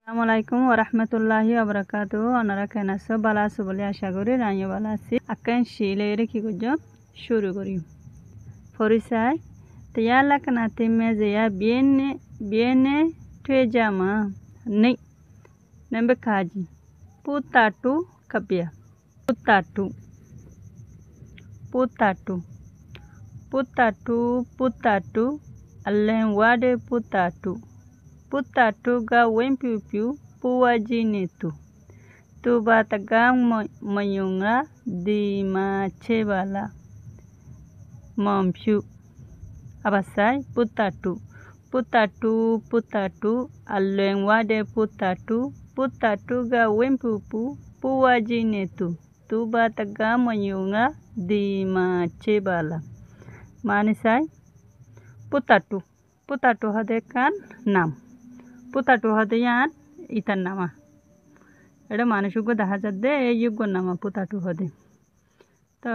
আসসালামাইকুম ওরহমতুল্লাহি ওবরাকাতুহু। ওনারা কেন আছো? ভালো আছো বলে আশা করি। আমিও ভালো আছি। আকান শিলে কি করছো? শুরু করি। পরিচয় তিয়া লাকনাতে মেজেয়া বিয়েনে টুয়ে জামা নেই নেবে Kazi পুতাটু কাপিয়া পুতাটু পুতাটু puttatu puttatu allen wade puttatu ga wempiupiu puwajinetu tu bataga mayunga di machebala mompiu abasai puttatu allen wade puttatu ga wempiupiu puwajinetu tu bataga mayunga di machebala मानिसाय पुताटू हदे कान नाम पुताटू हदे यान इतार नामा এটা মানুষজ্ঞ দেখা যাচ্ছে এই যোগ্য নামা পুতাটু হদে তো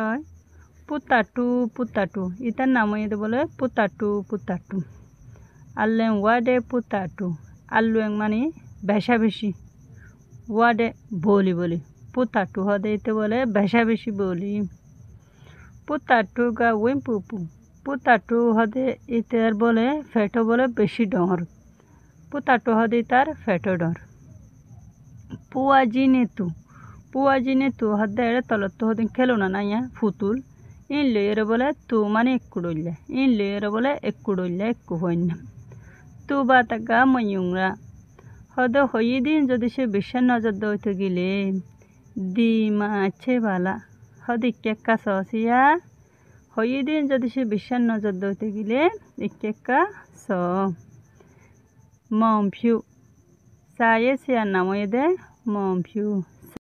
পুতাটু ইতার নাম এতে বলে পুতাটু আল্লেন ওয়াডে পুতাটু আল্লুয়েং মানে বেশা বেশি ওয়াডে বলি পুতাটু হদে এতে বলে বেশা বেশি বলি পুতাটু গা ওয়েম পুপু পুতাটু হদে ইতার বলে ফেটো বলে বেশি ডর পুতাটু হদে তার ফেটো ডর পুয়াজিনেতু হদে এড়ে তলত হদিন খেলো না ইয়া ফুতুল ইন লেয়ের বলে তু মানে একু হইনা তু বা তাগা ময়ুংরা হদে হই দিন যদি সে বিশ্বের নজর দইতে গেলে দি মাছে বালা হদে কেকা সসিয়া হই দিন যদি সে বিশ্বের নজর দইতে গেলে কেকা স মমফিউ সায়ে সিয়ার নাম দে মমফিউ